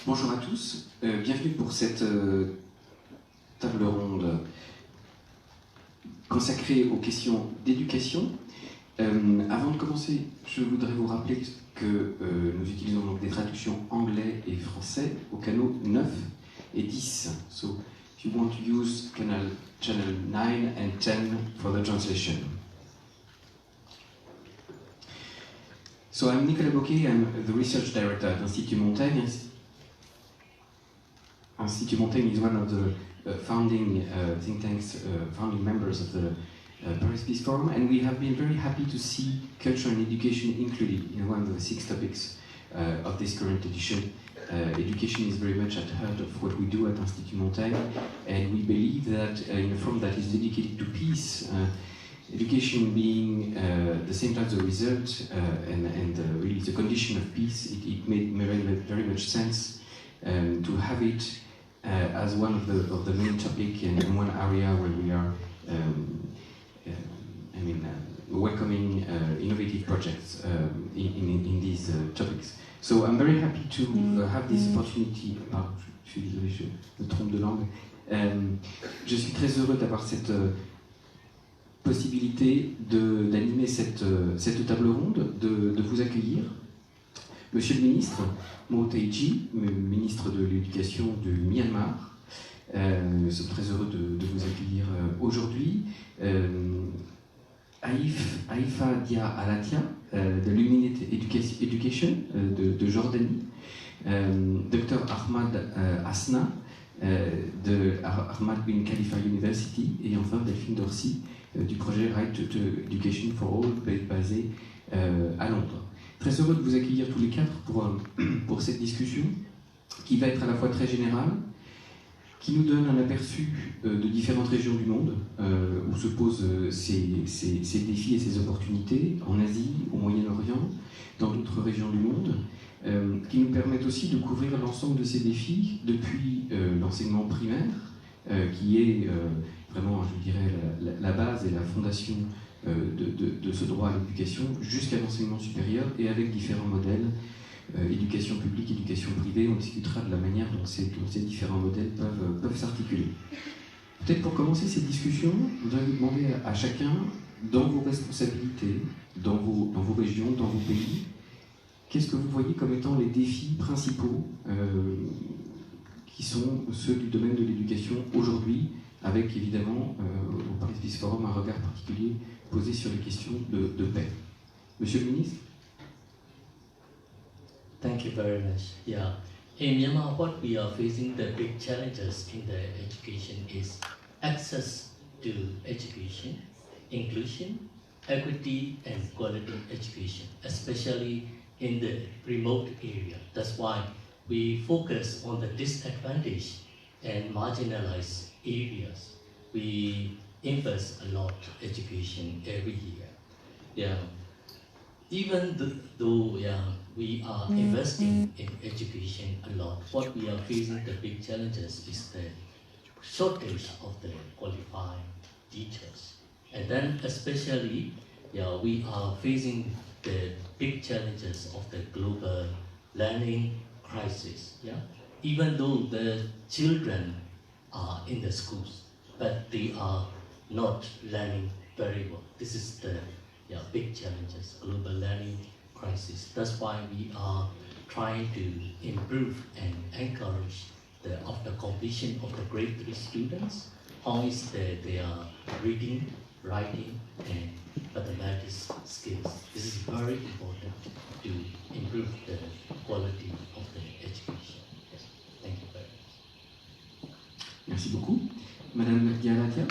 Bonjour à tous, bienvenue pour cette table ronde consacrée aux questions d'éducation. Avant de commencer, je voudrais vous rappeler que nous utilisons donc des traductions anglais et français aux canaux 9 et 10. So, if you want to use channel 9 and 10 for the translation. So I'm Nicolas Bocquet, I'm the research director at Institut Montaigne. Institut Montaigne is one of the founding think tanks, founding members of the Paris Peace Forum, and we have been very happy to see culture and education included in one of the 6 topics of this current edition. Education is very much at the heart of what we do at Institut Montaigne, and we believe that in a forum that is dedicated to peace, education being the same type of result and really the condition of peace, it made very much sense to have it as one of the main topic and one area where we are welcoming innovative projects in these topics. So I'm very happy to have this opportunity. Je suis désolé, je me trompe de langue. Je suis très heureux d'avoir cette possibilité d'animer cette table ronde, de vous accueillir. Monsieur le ministre, Mo Taiji, ministre de l'Éducation du Myanmar, nous sommes très heureux de vous accueillir aujourd'hui. Aifa Dia Alatia, de l'Humanity Education de Jordanie, Dr Ahmad Asna, de Ahmad bin Khalifa University, et enfin Delphine Dorsey, du projet Right to Education for All, basé à Londres. Très heureux de vous accueillir tous les quatre pour cette discussion qui va être à la fois très générale, qui nous donne un aperçu de différentes régions du monde où se posent ces défis et ces opportunités, en Asie, au Moyen-Orient, dans d'autres régions du monde, qui nous permettent aussi de couvrir l'ensemble de ces défis depuis l'enseignement primaire, qui est vraiment, je dirais, la base et la fondation de ce droit à l'éducation, jusqu'à l'enseignement supérieur, et avec différents modèles, éducation publique, éducation privée. On discutera de la manière dont ces différents modèles peuvent s'articuler. Peut-être pour commencer cette discussion, je voudrais vous demander à chacun, dans vos responsabilités, dans vos régions, dans vos pays, qu'est-ce que vous voyez comme étant les défis principaux qui sont ceux du domaine de l'éducation aujourd'hui, avec évidemment au Paris Peace Forum un regard particulier posé sur les questions de paix. Monsieur le ministre. Thank you very much. Yeah. In Myanmar, what we are facing, the big challenges in the education is access to education, inclusion, equity, and quality education, especially in the remote area. That's why we focus on the disadvantaged and marginalized areas. We invest a lot in education every year. Yeah. Even though we are investing in education a lot, what we are facing, the big challenges is the shortage of the qualified teachers. And then especially, we are facing the big challenges of the global learning crisis. Yeah? Even though the children are in the schools, but they are not learning very well. This is the big challenges, global learning crisis. That's why we are trying to improve and encourage after completion of the grade 3 students, how is their reading, writing, and mathematics skills. This is very important to improve the quality of the education. Yes. Thank you very much. Merci beaucoup. Madame Dialatia.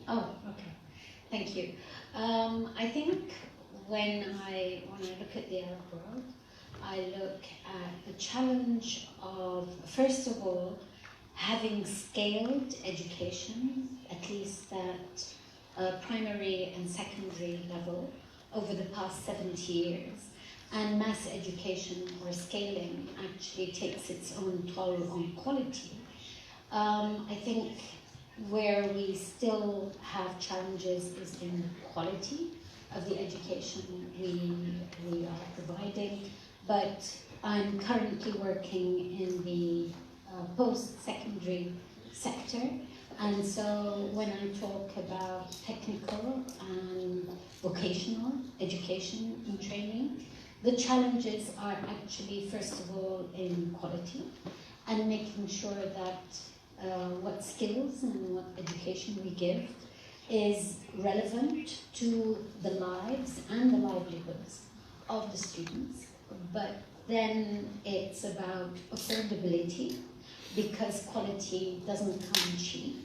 Oh, okay. Thank you. I think when I look at the Arab world, I look at the challenge of, first of all, having scaled education, at least at primary and secondary level, over the past 70 years. And mass education or scaling actually takes its own toll on quality. I think Where we still have challenges is in the quality of the education we are providing. But I'm currently working in the post-secondary sector, and so when I talk about technical and vocational education and training, the challenges are actually, first of all, in quality and making sure that what skills and what education we give is relevant to the lives and the livelihoods of the students. But then it's about affordability, because quality doesn't come cheap.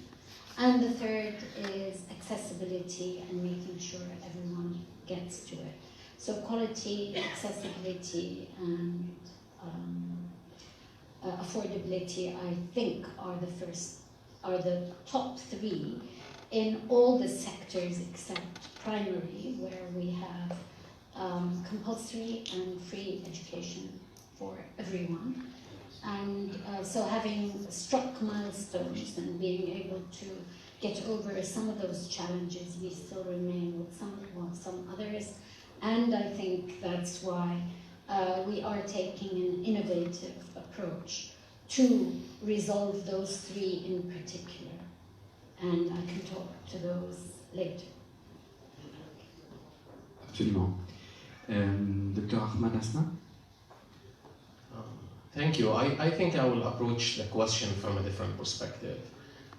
And the third is accessibility and making sure everyone gets to it. So quality, accessibility, and affordability, I think, are the top three in all the sectors except primary, where we have compulsory and free education for everyone. And so having struck milestones and being able to get over some of those challenges, we still remain with some others. And I think that's why we are taking an innovative approach to resolve those three in particular. And I can talk to those later. Absolument. Dr. Ahmad Asna? Thank you. I think I will approach the question from a different perspective.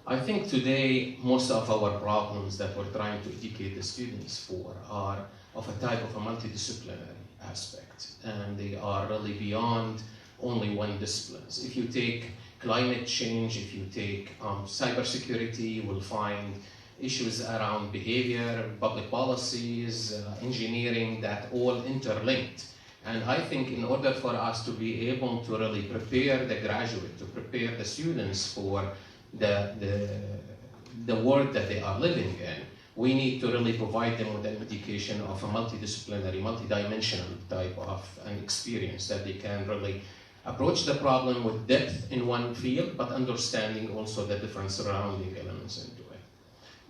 I think today most of our problems that we're trying to educate the students for are of a type of a multidisciplinary aspect, and they are really beyond only one discipline. If you take climate change, if you take cybersecurity, you will find issues around behavior, public policies, engineering, that all interlinked. And I think in order for us to be able to really prepare the graduate, to prepare the students for the world that they are living in, we need to really provide them with an education of a multidisciplinary, multidimensional type of an experience, that they can really approach the problem with depth in one field, but understanding also the different surrounding elements into it.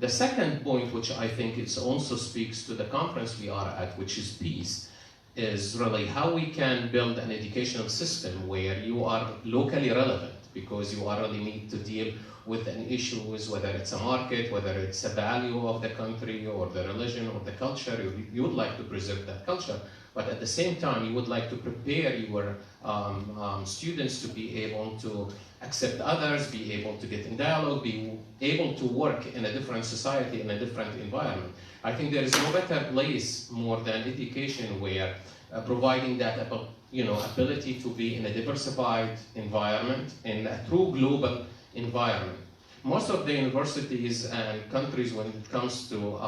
The second point, which I think it also speaks to the conference we are at, which is peace, is really how we can build an educational system where you are locally relevant, because you are really need to deal with an issues, whether it's a market, whether it's a value of the country or the religion or the culture. You would like to preserve that culture, but at the same time you would like to prepare your students to be able to accept others, be able to get in dialogue, be able to work in a different society, in a different environment. I think there is no better place more than education, where providing that ability to be in a diversified environment, in a true global environment. Most of the universities and countries, when it comes to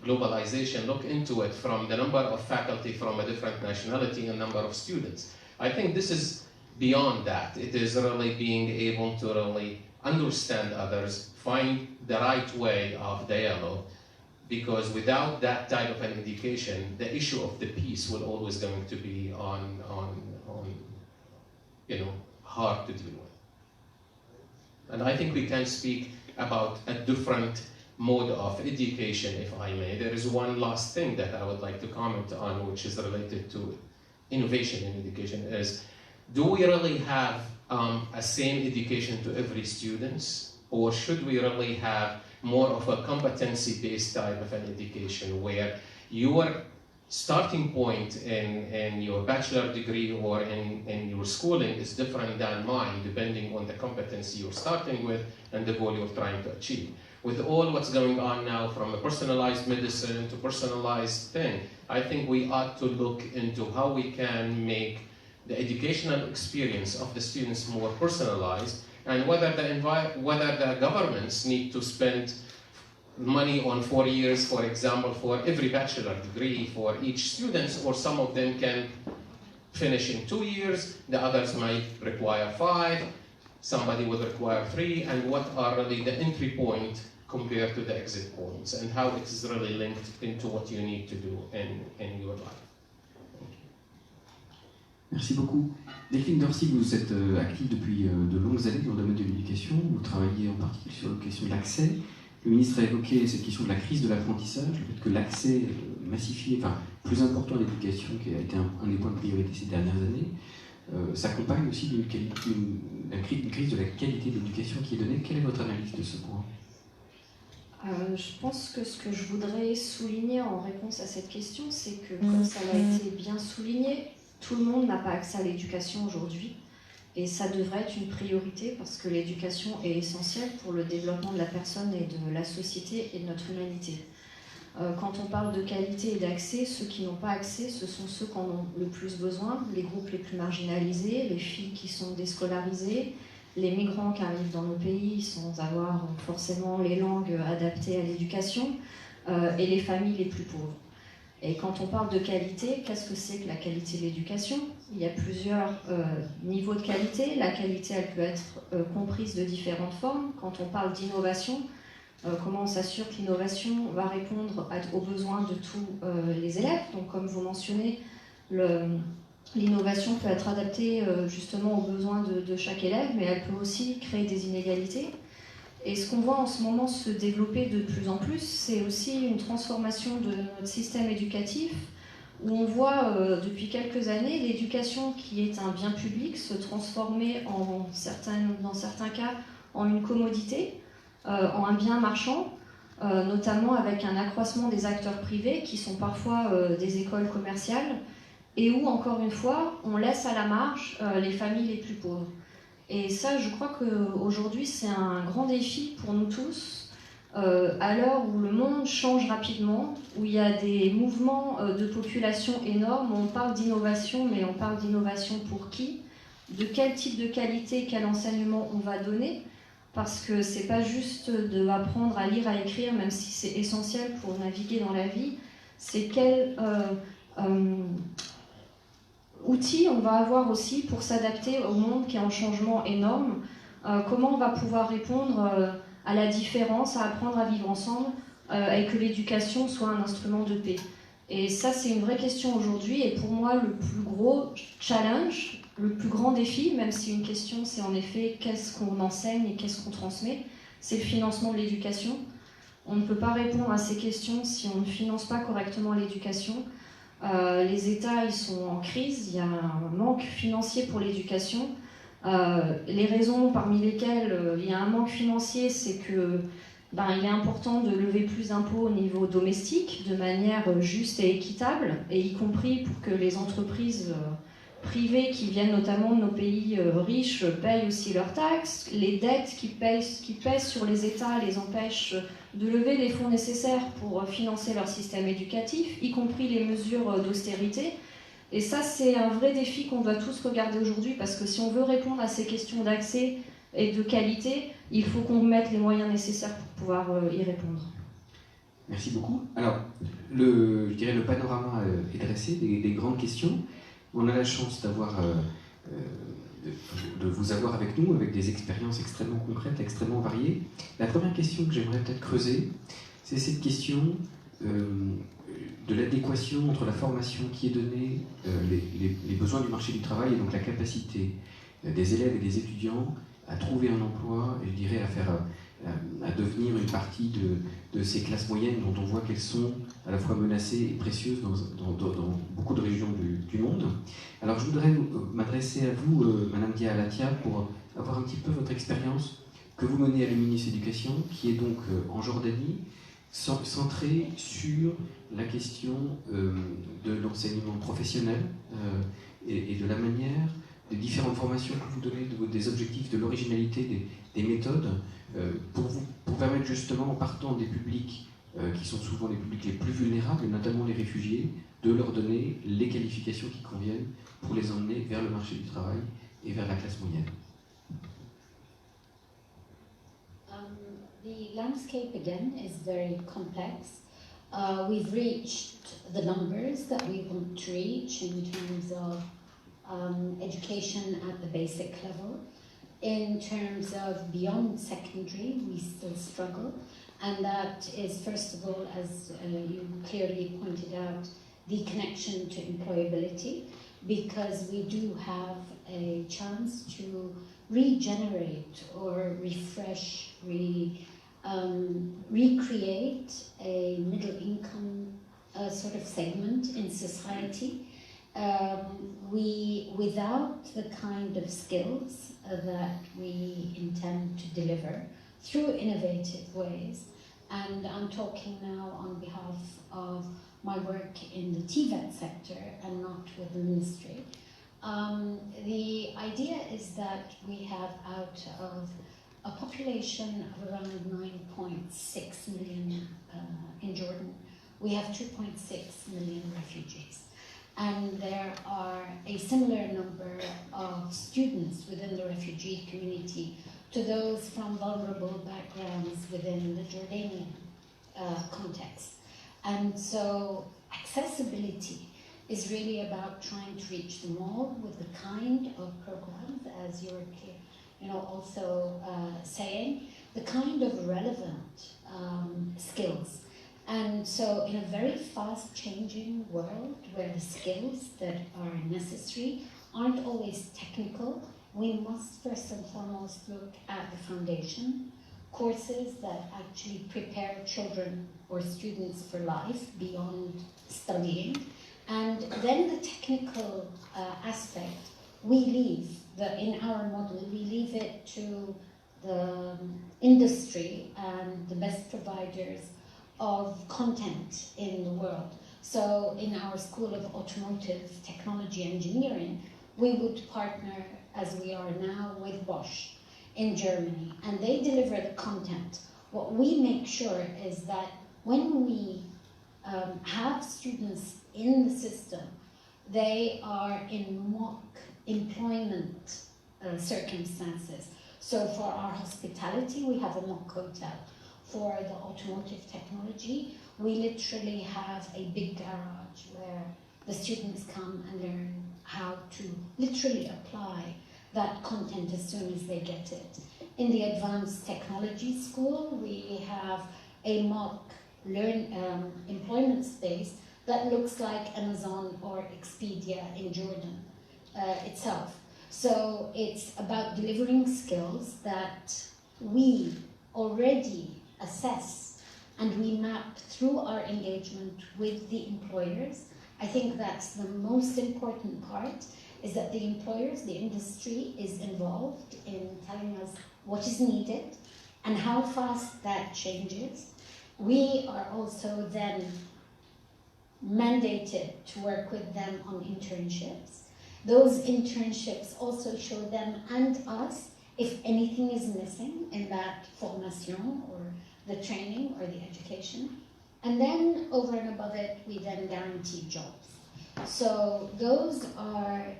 globalization, look into it from the number of faculty from a different nationality and number of students. I think this is beyond that. It is really being able to really understand others, find the right way of dialogue, because without that type of an education, the issue of the peace will always going to be hard to deal with. And I think we can speak about a different mode of education, if I may. There is one last thing that I would like to comment on, which is related to innovation in education, is do we really have a same education to every student, or should we really have more of a competency-based type of an education, where your starting point in your bachelor degree or in your schooling is different than mine, depending on the competency you're starting with and the goal you're trying to achieve. With all what's going on now, from a personalized medicine to personalized thing, I think we ought to look into how we can make the educational experience of the students more personalized, and whether the governments need to spend money on 4 years, for example, for every bachelor degree for each student, or some of them can finish in 2 years, the others might require 5, somebody would require 3, and what are really the entry point compared to the exit points, and how it is really linked into what you need to do in your life. Merci beaucoup. Delphine Dorsey, vous êtes active depuis de longues années dans le domaine de l'éducation. Vous travaillez en particulier sur la question de l'accès. Le ministre a évoqué cette question de la crise de l'apprentissage, le fait que l'accès massifié, enfin plus important à l'éducation, qui a été un des points de priorité ces dernières années, s'accompagne aussi d'une crise de la qualité de l'éducation qui est donnée. Quelle est votre analyse de ce point ? Je pense que ce que je voudrais souligner en réponse à cette question, c'est que, comme ça l'a été bien souligné, tout le monde n'a pas accès à l'éducation aujourd'hui. Et ça devrait être une priorité parce que l'éducation est essentielle pour le développement de la personne et de la société et de notre humanité. Quand on parle de qualité et d'accès, ceux qui n'ont pas accès, ce sont ceux qui en ont le plus besoin, les groupes les plus marginalisés, les filles qui sont déscolarisées, les migrants qui arrivent dans nos pays sans avoir forcément les langues adaptées à l'éducation, et les familles les plus pauvres. Et quand on parle de qualité, qu'est-ce que c'est que la qualité de l'éducation ? Il y a plusieurs niveaux de qualité. La qualité, elle peut être comprise de différentes formes. Quand on parle d'innovation, comment on s'assure que l'innovation va répondre aux besoins de tous les élèves. Donc comme vous mentionnez, l'innovation peut être adaptée justement aux besoins de chaque élève, mais elle peut aussi créer des inégalités. Et ce qu'on voit en ce moment se développer de plus en plus, c'est aussi une transformation de notre système éducatif, où on voit depuis quelques années l'éducation qui est un bien public se transformer dans certains cas en une commodité, en un bien marchand, notamment avec un accroissement des acteurs privés qui sont parfois des écoles commerciales, et où, encore une fois, on laisse à la marge les familles les plus pauvres. Et ça, je crois qu'aujourd'hui, c'est un grand défi pour nous tous, à l'heure où le monde change rapidement, où il y a des mouvements de population énormes, on parle d'innovation, mais on parle d'innovation pour qui ? De quel type de qualité, quel enseignement on va donner ? Parce que c'est pas juste d'apprendre à lire, à écrire, même si c'est essentiel pour naviguer dans la vie, c'est quel outils on va avoir aussi pour s'adapter au monde qui est en changement énorme, comment on va pouvoir répondre à la différence, à apprendre à vivre ensemble, et que l'éducation soit un instrument de paix. Et ça, c'est une vraie question aujourd'hui, et pour moi, le plus gros challenge, le plus grand défi, même si une question, c'est en effet qu'est-ce qu'on enseigne et qu'est-ce qu'on transmet, c'est le financement de l'éducation. On ne peut pas répondre à ces questions si on ne finance pas correctement l'éducation. Les États, ils sont en crise, il y a un manque financier pour l'éducation. Les raisons parmi lesquelles il y a un manque financier, c'est que il est important de lever plus d'impôts au niveau domestique, de manière juste et équitable, et y compris pour que les entreprises privées qui viennent notamment de nos pays riches payent aussi leurs taxes. Les dettes qui pèsent sur les États les empêchent de lever les fonds nécessaires pour financer leur système éducatif, y compris les mesures d'austérité. Et ça, c'est un vrai défi qu'on doit tous regarder aujourd'hui, parce que si on veut répondre à ces questions d'accès et de qualité, il faut qu'on mette les moyens nécessaires pour pouvoir y répondre. Merci beaucoup. Alors, je dirais le panorama est dressé, des grandes questions. On a la chance d'avoir, de vous avoir avec nous, avec des expériences extrêmement concrètes, extrêmement variées. La première question que j'aimerais peut-être creuser, c'est cette question de l'adéquation entre la formation qui est donnée, les besoins du marché du travail, et donc la capacité des élèves et des étudiants à trouver un emploi, et je dirais à devenir une partie de ces classes moyennes dont on voit qu'elles sont à la fois menacées et précieuses dans beaucoup de régions du monde. Alors je voudrais m'adresser à vous, Madame Dia Alatia, pour avoir un petit peu votre expérience que vous menez à l'Uminis Éducation, qui est donc en Jordanie, centrée sur la question de l'enseignement professionnel et de la manière, des différentes formations que vous donnez, des objectifs, de l'originalité des méthodes, pour permettre justement, en partant des publics qui sont souvent les publics les plus vulnérables, notamment les réfugiés, de leur donner les qualifications qui conviennent pour les emmener vers le marché du travail et vers la classe moyenne. The landscape again is very complex. We've reached the numbers that we want to reach in terms of education at the basic level. In terms of beyond secondary, we still struggle, and that is, first of all, as you clearly pointed out, the connection to employability. because we do have a chance to regenerate or refresh, recreate a middle income sort of segment in society. Without the kind of skills that we intend to deliver through innovative ways, and I'm talking now on behalf of my work in the TVET sector and not with the ministry. The idea is that we have, out of a population of around 9.6 million in Jordan, we have 2.6 million refugees. And there are a similar number of students within the refugee community to those from vulnerable backgrounds within the Jordanian context. And so accessibility is really about trying to reach them all with the kind of programs, as you're also saying, the kind of relevant skills. And so in a very fast changing world where the skills that are necessary aren't always technical, we must first and foremost look at the foundation, courses that actually prepare children or students for life beyond studying. And then the technical aspect, we leave, in our model, we leave it to the industry and the best providers of content in the world. So in our School of Automotive Technology Engineering, we would partner, as we are now, with Bosch in Germany, and they deliver the content. What we make sure is that when we have students in the system, they are in mock employment circumstances. So for our hospitality, we have a mock hotel. For the automotive technology, we literally have a big garage where the students come and learn how to literally apply that content as soon as they get it. In the advanced technology school, we have a mock employment space that looks like Amazon or Expedia in Jordan itself. So it's about delivering skills that we already assess and we map through our engagement with the employers. I think that's the most important part, is that the employers, the industry is involved in telling us what is needed and how fast that changes. We are also then mandated to work with them on internships. Those internships also show them and us if anything is missing in that formation or the training or the education. And then over and above it, we then guarantee jobs. So those are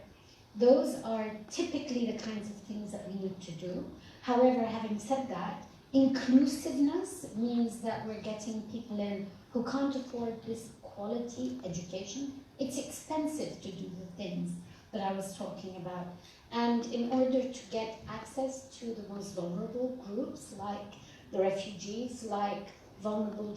typically the kinds of things that we need to do. However, having said that, inclusiveness means that we're getting people in who can't afford this quality education. It's expensive to do the things that I was talking about. And in order to get access to the most vulnerable groups, like the refugees, like vulnerable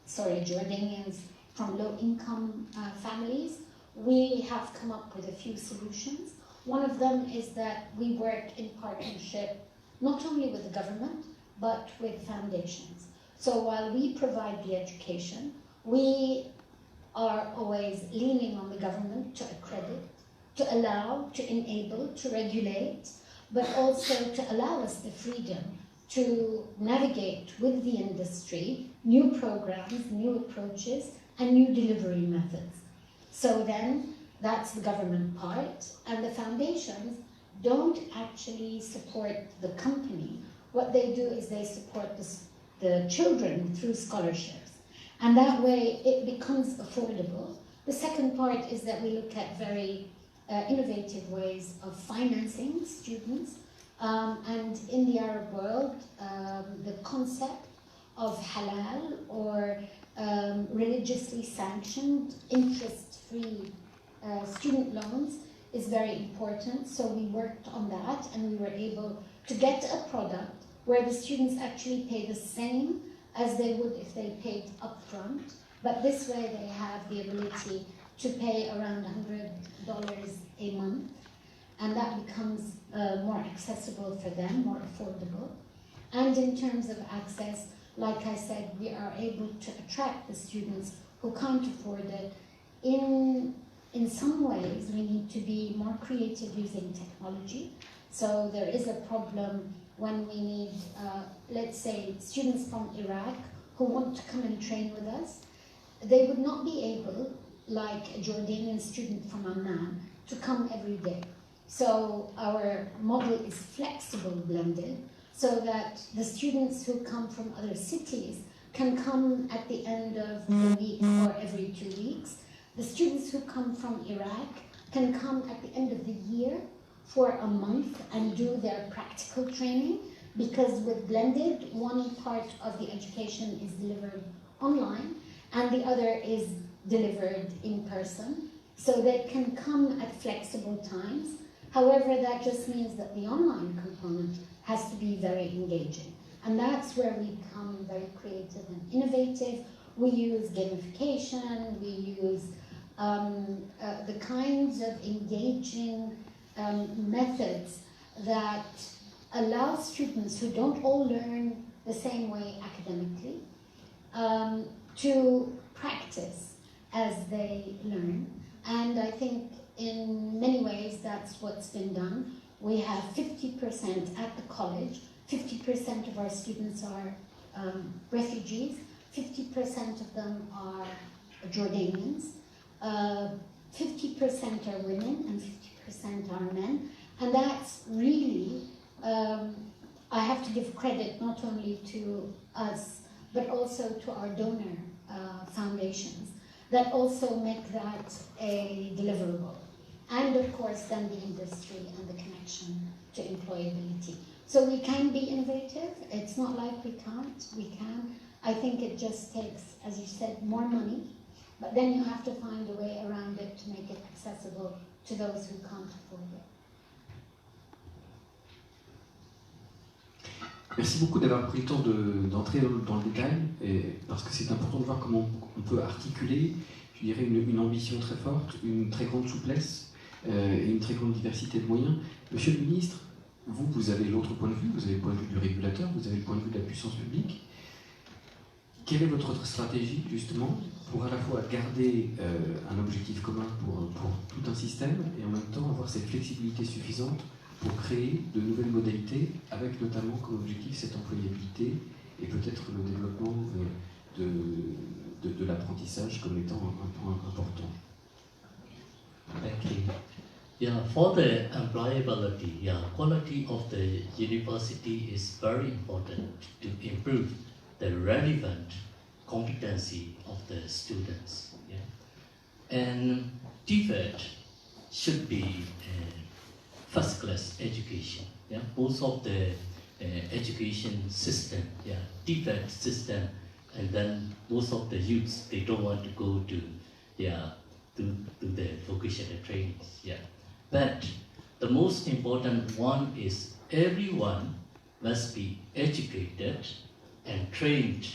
Jordanians from low-income families, we have come up with a few solutions. One of them is that we work in partnership not only with the government, but with foundations. So while we provide the education, we are always leaning on the government to accredit, to allow, to enable, to regulate, but also to allow us the freedom to navigate with the industry new programs, new approaches, and new delivery methods. So then, that's the government part, and the foundations don't actually support the company. What they do is they support the children through scholarships. And that way, it becomes affordable. The second part is that we look at very innovative ways of financing students. And in the Arab world, the concept of halal or religiously sanctioned interest-free student loans is very important. So we worked on that and we were able to get a product where the students actually pay the same as they would if they paid upfront. But this way they have the ability to pay around $100 a month, and that becomes more accessible for them, more affordable. And in terms of access, like I said, we are able to attract the students who can't afford it. In some ways, we need to be more creative using technology. So there is a problem when we need, let's say, students from Iraq who want to come and train with us. They would not be able, like a Jordanian student from Amman, to come every day. So our model is flexible blended, so that the students who come from other cities can come at the end of the week or every 2 weeks. The students who come from Iraq can come at the end of the year for a month and do their practical training, because with blended, one part of the education is delivered online and the other is delivered in person. So they can come at flexible times. However, that just means that the online component has to be very engaging. And that's where we become very creative and innovative. We use gamification, we use the kinds of engaging methods that allow students who don't all learn the same way academically to practice as they learn. And I think in many ways that's what's been done. We have 50% at the college, 50% of our students are refugees, 50% of them are Jordanians, 50% are women and 50% are men. And that's really, I have to give credit not only to us, but also to our donor foundations that also make that a deliverable. And of course, then the industry and the connection to employability. So we can be innovative. It's not like we can't, we can. I think it just takes, as you said, more money, but then you have to find a way around it to make it accessible to those who can't afford it. Merci beaucoup d'avoir pris le temps d'entrer dans le détail, parce que c'est important de voir comment on peut articuler, je dirais, une ambition très forte, une très grande souplesse et une très grande diversité de moyens. Monsieur le ministre, vous avez l'autre point de vue, vous avez le point de vue du régulateur, vous avez le point de vue de la puissance publique. Quelle est votre stratégie, justement, pour à la fois garder un objectif commun pour tout un système et en même temps avoir cette flexibilité suffisante pour créer de nouvelles modalités, avec notamment comme objectif cette employabilité et peut-être le développement de l'apprentissage comme étant un point important. Thank you. Yeah, for the employability, quality of the university is very important to improve the relevant competency of the students. Yeah? And DVET should be first-class education. Yeah? Most of the education system, DVET system, and then most of the youths, they don't want to go to the vocational trainings. Yeah. But the most important one is everyone must be educated and trained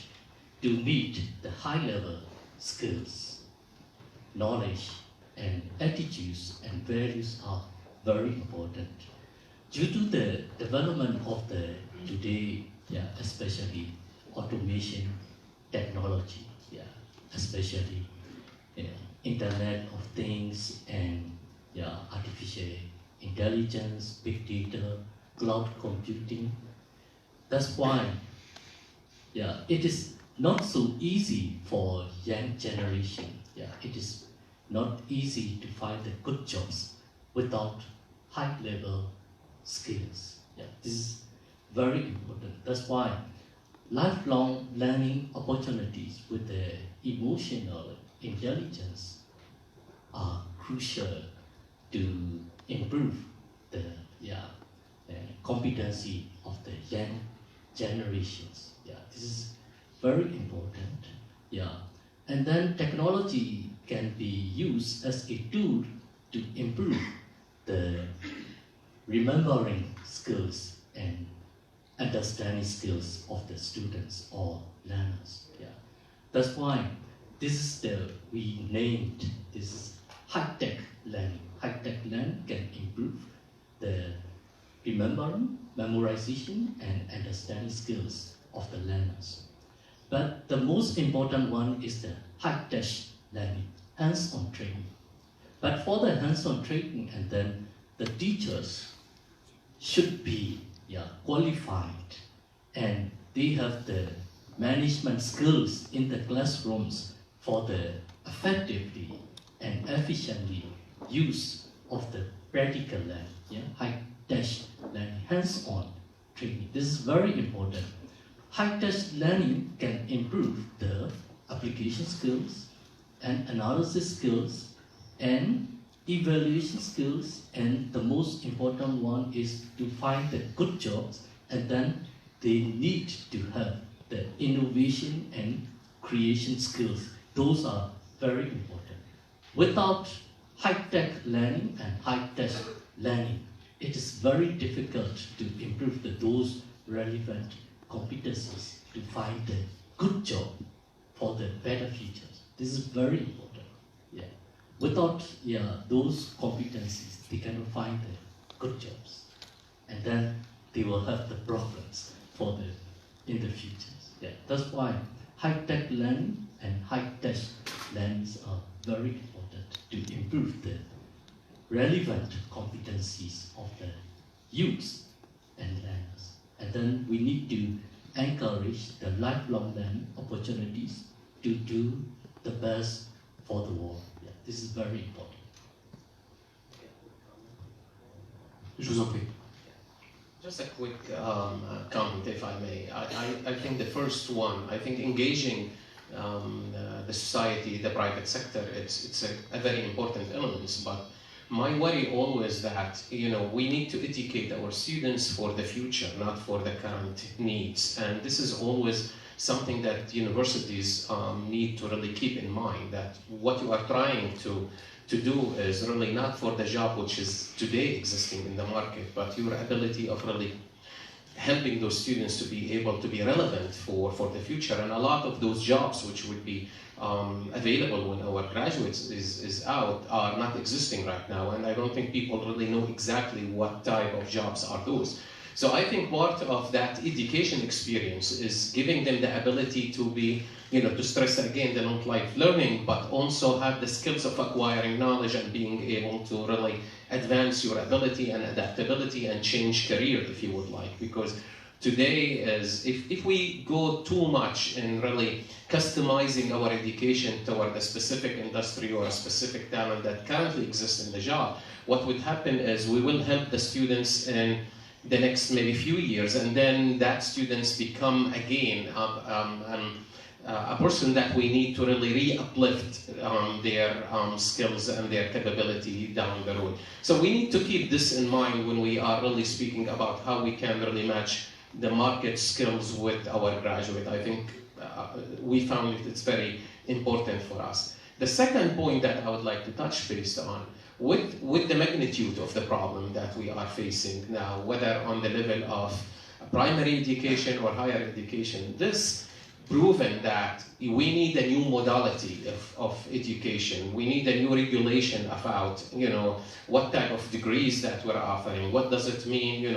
to meet the high-level skills, knowledge, and attitudes and values are very important. Due to the development of the today, especially automation technology, especially Internet of Things and artificial intelligence, big data, cloud computing. That's why it is not so easy for young generation. It is not easy to find the good jobs without high-level skills. This is very important. That's why lifelong learning opportunities with the emotional intelligence are crucial to improve the competency of the young generations. This is very important. And then technology can be used as a tool to improve the remembering skills and understanding skills of the students or learners. That's why this is we named this is high-tech learning. High-tech learning can improve the remembering, memorization, and understanding skills of the learners. But the most important one is the high-tech learning, hands-on training. But for the hands-on training, and then the teachers should be qualified, and they have the management skills in the classrooms for the effectively and efficiently use of the practical learning, high-tech learning, hands-on training. This is very important. High-tech learning can improve the application skills and analysis skills and evaluation skills, and the most important one is to find the good jobs, and then they need to have the innovation and creation skills. Those are very important. Without high-tech learning and high-tech learning, it is very difficult to improve those relevant competencies to find the good job for the better futures. This is very important. Without those competencies, they cannot find the good jobs, and then they will have the problems in the futures. That's why high-tech learning and high-tech learnings are very important to improve the relevant competencies of the youth and learners. And then we need to encourage the lifelong learning opportunities to do the best for the world. This is very important. Je vous en prie. Just a quick comment, if I may. I think the first one, I think engaging the society, the private sector, it's a very important element. But my worry always that we need to educate our students for the future, not for the current needs. And this is always something that universities need to really keep in mind, that what you are trying to do is really not for the job which is today existing in the market, but your ability of really helping those students to be able to be relevant for the future. And a lot of those jobs which would be available when our graduates is out are not existing right now, and I don't think people really know exactly what type of jobs are those. So I think part of that education experience is giving them the ability to be, to stress again the long-life learning, but also have the skills of acquiring knowledge and being able to really advance your ability and adaptability and change career, if you would like. Because today is, if we go too much in really customizing our education toward a specific industry or a specific talent that currently exists in the job, what would happen is we will help the students in the next maybe few years, and then that students become again a person that we need to really re-uplift their skills and their capability down the road. So we need to keep this in mind when we are really speaking about how we can really match the market skills with our graduate. I think we found it's very important for us. The second point that I would like to touch base on, with the magnitude of the problem that we are facing now, whether on the level of primary education or higher education, this proven that we need a new modality of education. We need a new regulation about, what type of degrees that we're offering. What does it mean?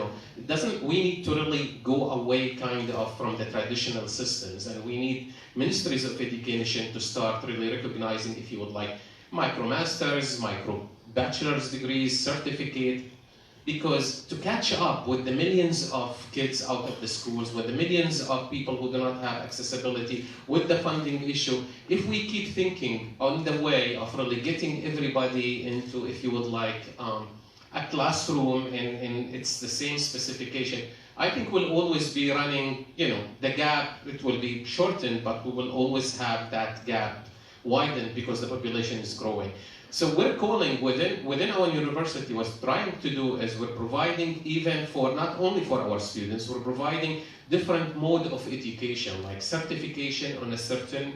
We need to really go away kind of from the traditional systems, and we need ministries of education to start really recognizing, if you would like, micro-masters, micro-bachelor's degrees, certificate, because to catch up with the millions of kids out of the schools, with the millions of people who do not have accessibility, with the funding issue, if we keep thinking on the way of really getting everybody into, if you would like, a classroom and it's the same specification, I think we'll always be running, the gap, it will be shortened, but we will always have that gap widened because the population is growing. So we're calling within our university, what's trying to do is we're providing even for, not only for our students, we're providing different mode of education, like certification on a certain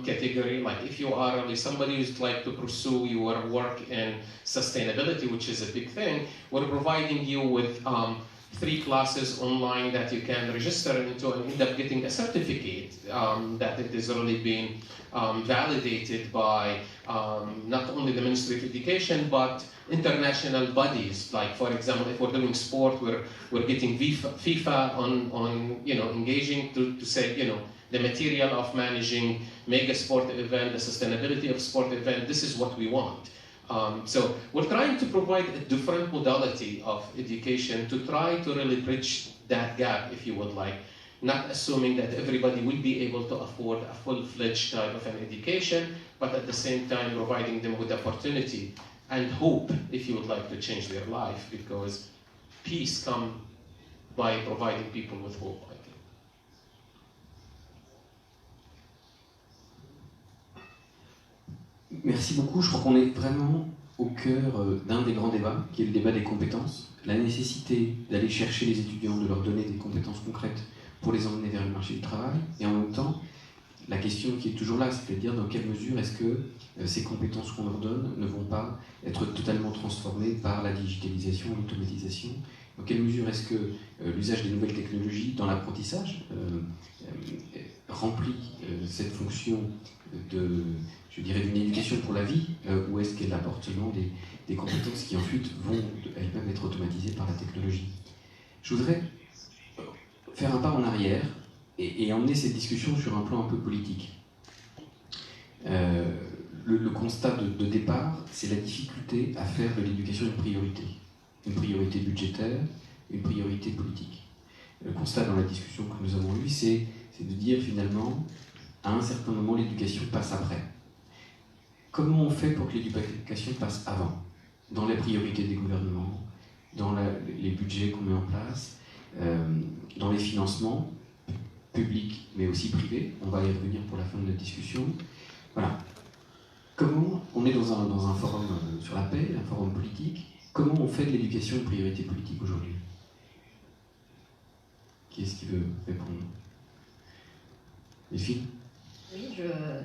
category. Like if you are really somebody who's like to pursue your work in sustainability, which is a big thing, we're providing you with 3 classes online that you can register into and end up getting a certificate that it is really being validated by not only the Ministry of Education but international bodies. Like, for example, if we're doing sport, we're getting FIFA on engaging to say, the material of managing mega sport event, the sustainability of sport event, this is what we want. So we're trying to provide a different modality of education to try to really bridge that gap, if you would like, not assuming that everybody will be able to afford a full-fledged type of an education, but at the same time providing them with opportunity and hope, if you would like, to change their life, because peace comes by providing people with hope, I think. Merci beaucoup. Je crois qu'on est vraiment au cœur d'un des grands débats, qui est le débat des compétences. La nécessité d'aller chercher les étudiants, de leur donner des compétences concrètes pour les emmener vers le marché du travail. Et en même temps, la question qui est toujours là, c'est-à-dire dans quelle mesure est-ce que ces compétences qu'on leur donne ne vont pas être totalement transformées par la digitalisation, l'automatisation. Dans quelle mesure est-ce que l'usage des nouvelles technologies dans l'apprentissage remplit cette fonction d'une éducation pour la vie, ou est-ce qu'elle apporte seulement des compétences qui ensuite vont elles-mêmes être automatisées par la technologie. Je voudrais faire un pas en arrière et emmener cette discussion sur un plan un peu politique. Le constat de départ, c'est la difficulté à faire de l'éducation une priorité budgétaire, une priorité politique. Le constat dans la discussion que nous avons eue, c'est de dire finalement, à un certain moment, l'éducation passe après. Comment on fait pour que l'éducation passe avant? Dans les priorités des gouvernements, dans les budgets qu'on met en place, dans les financements publics mais aussi privés. On va y revenir pour la fin de notre discussion. Voilà. Comment on est dans un forum sur la paix, un forum politique, comment on fait de l'éducation une priorité politique aujourd'hui? Qui est-ce qui veut répondre? Les filles? Oui,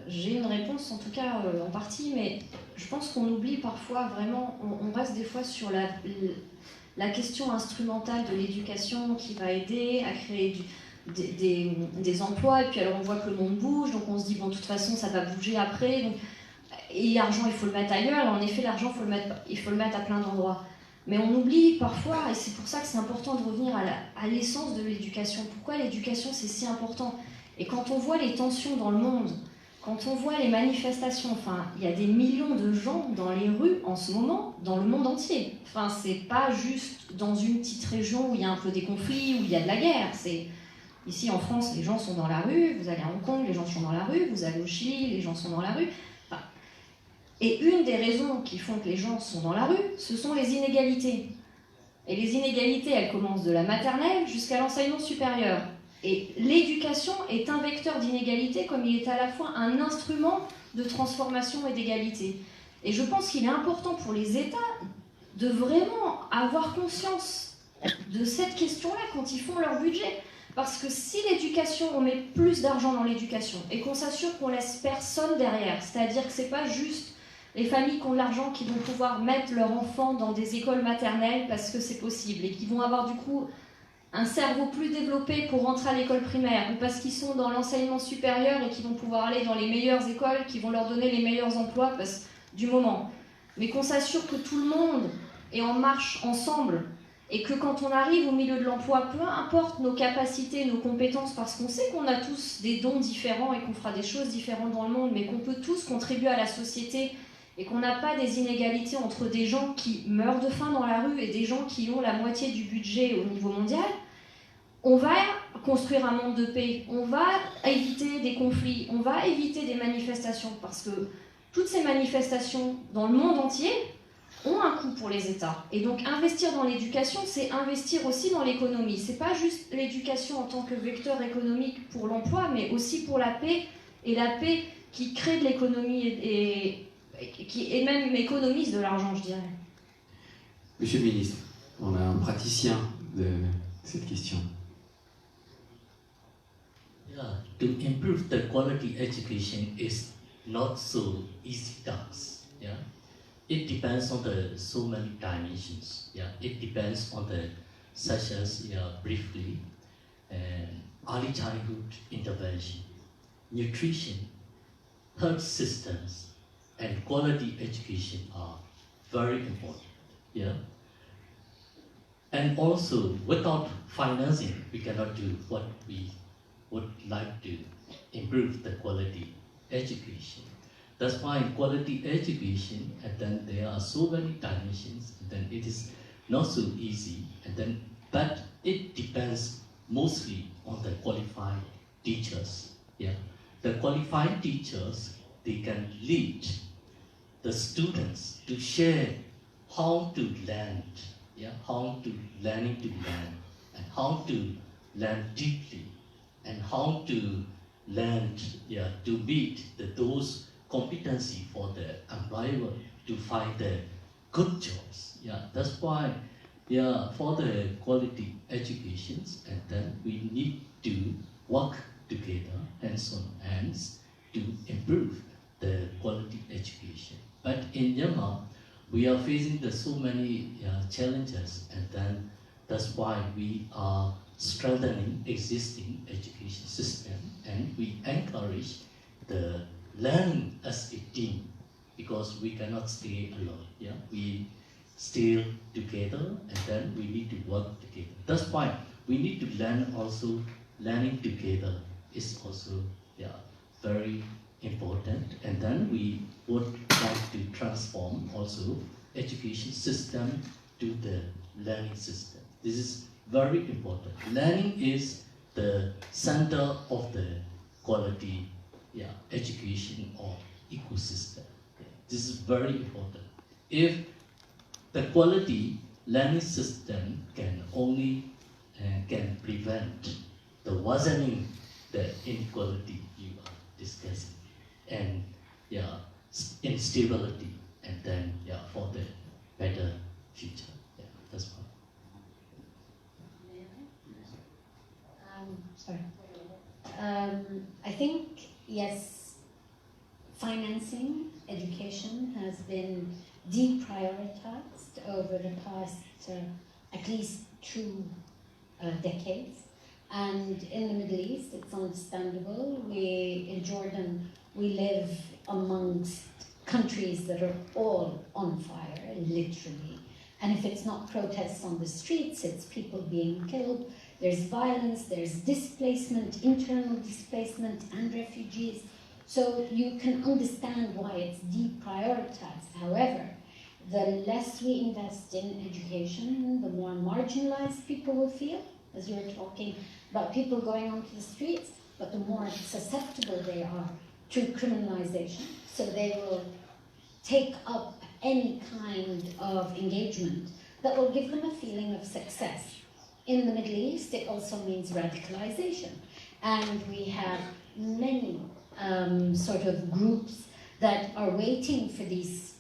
j'ai une réponse, en tout cas en partie, mais je pense qu'on oublie parfois vraiment, on reste des fois sur la question instrumentale de l'éducation qui va aider à créer des emplois, et puis alors on voit que le monde bouge, donc on se dit, bon, de toute façon, ça va bouger après, donc, et l'argent, il faut le mettre ailleurs, alors, en effet, l'argent, il faut le mettre à plein d'endroits. Mais on oublie parfois, et c'est pour ça que c'est important de revenir à l'essence de l'éducation. Pourquoi l'éducation, c'est si important? Et quand on voit les tensions dans le monde, quand on voit les manifestations, enfin, il y a des millions de gens dans les rues en ce moment, dans le monde entier. Enfin, c'est pas juste dans une petite région où il y a un peu des conflits, où il y a de la guerre. Ici en France, les gens sont dans la rue, vous allez à Hong Kong, les gens sont dans la rue, vous allez au Chili, les gens sont dans la rue. Enfin, et une des raisons qui font que les gens sont dans la rue, ce sont les inégalités. Et les inégalités, elles commencent de la maternelle jusqu'à l'enseignement supérieur. Et l'éducation est un vecteur d'inégalité comme il est à la fois un instrument de transformation et d'égalité. Et je pense qu'il est important pour les États de vraiment avoir conscience de cette question-là quand ils font leur budget. Parce que si l'éducation, on met plus d'argent dans l'éducation et qu'on s'assure qu'on laisse personne derrière, c'est-à-dire que c'est pas juste les familles qui ont de l'argent qui vont pouvoir mettre leurs enfants dans des écoles maternelles parce que c'est possible et qui vont avoir du coup un cerveau plus développé pour rentrer à l'école primaire, ou parce qu'ils sont dans l'enseignement supérieur et qu'ils vont pouvoir aller dans les meilleures écoles qui vont leur donner les meilleurs emplois du moment. Mais qu'on s'assure que tout le monde est en marche ensemble et que quand on arrive au milieu de l'emploi, peu importe nos capacités, nos compétences, parce qu'on sait qu'on a tous des dons différents et qu'on fera des choses différentes dans le monde, mais qu'on peut tous contribuer à la société et qu'on n'a pas des inégalités entre des gens qui meurent de faim dans la rue et des gens qui ont la moitié du budget au niveau mondial, on va construire un monde de paix, on va éviter des conflits, on va éviter des manifestations, parce que toutes ces manifestations dans le monde entier ont un coût pour les États. Et donc investir dans l'éducation, c'est investir aussi dans l'économie. C'est pas juste l'éducation en tant que vecteur économique pour l'emploi, mais aussi pour la paix, et la paix qui crée de l'économie et même économise de l'argent, je dirais. Monsieur le ministre, on a un praticien de cette question. Yeah, to improve the quality education is not so easy task. Yeah, it depends on so many dimensions. Yeah, it depends on the such as, briefly, early childhood intervention, nutrition, health systems, and quality education are very important. Yeah. And also, without financing, we cannot do what we would like to improve the quality education. That's why quality education, and then there are so many dimensions, and then it is not so easy, and then but it depends mostly on the qualified teachers. Yeah, the qualified teachers, they can lead the students to share how to learn, how to learning to learn, and how to learn deeply, and how to learn, to meet those competency for the employer to find the good jobs. Yeah, that's why, for the quality educations, and then we need to work together, hands on hands, to improve the quality education. But in Myanmar, we are facing so many challenges, and then that's why we are strengthening existing education system, and we encourage the learning as a team, because we cannot stay alone. Yeah, we stay together, and then we need to work together. That's why we need to learn also. Learning together is also very important, and then we would like to transform also education system to the learning system. This is very important. Learning is the center of the quality education or ecosystem. This is very important. If the quality learning system can only can prevent the worsening the inequality you are discussing, and instability, and then for the better future. Yeah, that's one. Sorry. I think, yes, financing education has been deprioritized over the past at least 2 decades. And in the Middle East, it's understandable. In Jordan, we live amongst countries that are all on fire, literally. And if it's not protests on the streets, it's people being killed. There's violence, there's displacement, internal displacement, and refugees. So you can understand why it's deprioritized. However, the less we invest in education, the more marginalized people will feel, as you were talking about people going onto the streets, but the more susceptible they are to criminalization. So they will take up any kind of engagement that will give them a feeling of success. In the Middle East, it also means radicalization. And we have many sort of groups that are waiting for these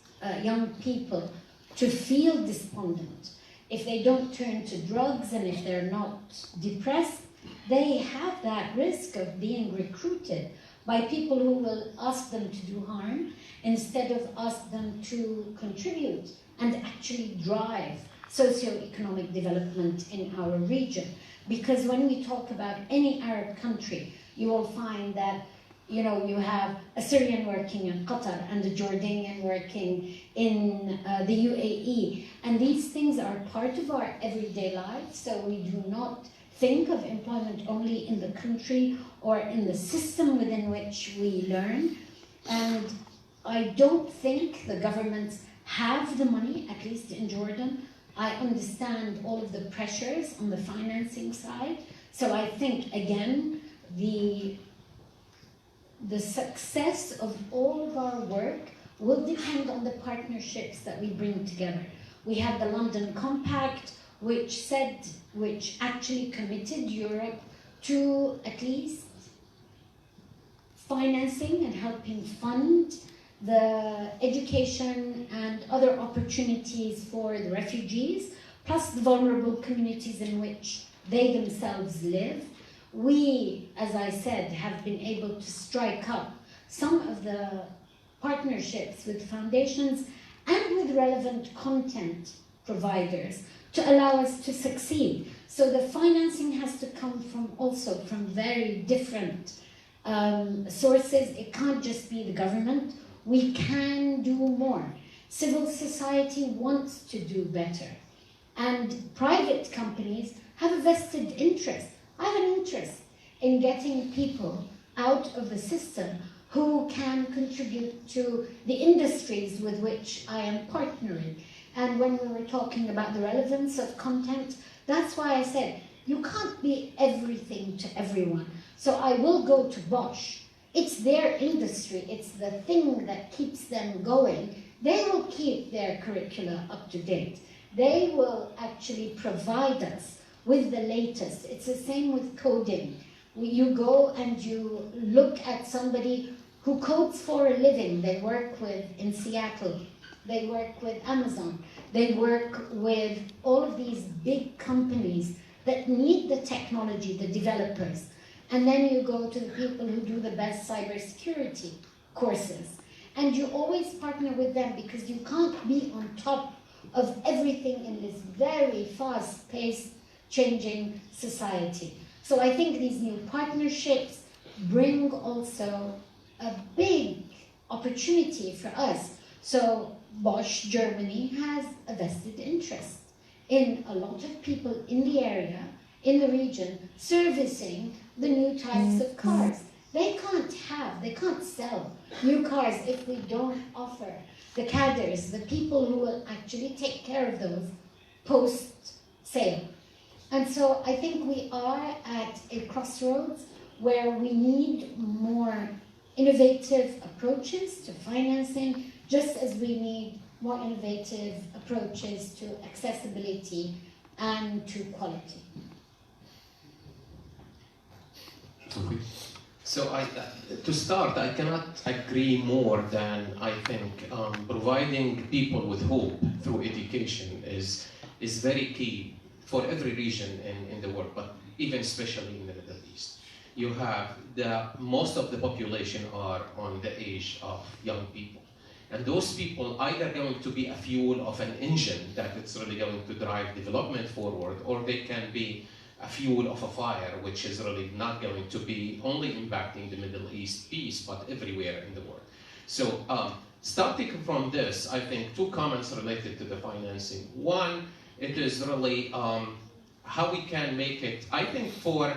young people to feel despondent. If they don't turn to drugs, and if they're not depressed, they have that risk of being recruited by people who will ask them to do harm instead of ask them to contribute and actually drive socio-economic development in our region. Because when we talk about any Arab country, you will find that you have a Syrian working in Qatar and a Jordanian working in the UAE. And these things are part of our everyday lives, so we do not think of employment only in the country or in the system within which we learn. And I don't think the governments have the money, at least in Jordan. I understand all of the pressures on the financing side. So I think, again, the success of all of our work will depend on the partnerships that we bring together. We have the London Compact, which actually committed Europe to at least financing and helping fund the education and other opportunities for the refugees, plus the vulnerable communities in which they themselves live. We, as I said, have been able to strike up some of the partnerships with foundations and with relevant content providers to allow us to succeed. So the financing has to come from very different sources. It can't just be the government. We can do more. Civil society wants to do better. And private companies have a vested interest. I have an interest in getting people out of the system who can contribute to the industries with which I am partnering. And when we were talking about the relevance of content, that's why I said, you can't be everything to everyone. So I will go to Bosch. It's their industry, it's the thing that keeps them going. They will keep their curricula up to date. They will actually provide us with the latest. It's the same with coding. You go and you look at somebody who codes for a living. They work in Seattle. They work with Amazon. They work with all of these big companies that need the technology, the developers. And then you go to the people who do the best cybersecurity courses. And you always partner with them because you can't be on top of everything in this very fast-paced, changing society. So I think these new partnerships bring also a big opportunity for us. So Bosch Germany has a vested interest in a lot of people in the area, in the region, servicing the new types of cars. They can't sell new cars if we don't offer the cadres, the people who will actually take care of those post-sale. And so I think we are at a crossroads where we need more innovative approaches to financing, just as we need more innovative approaches to accessibility and to quality. So to start, I cannot agree more than I think providing people with hope through education is very key for every region in the world, but even especially in the Middle East. You have most of the population are on the age of young people. And those people either going to be a fuel of an engine that it's really going to drive development forward, or they can be a fuel of a fire, which is really not going to be only impacting the Middle East peace, but everywhere in the world. So starting from this, I think two comments related to the financing. One, it is really how we can make it, I think for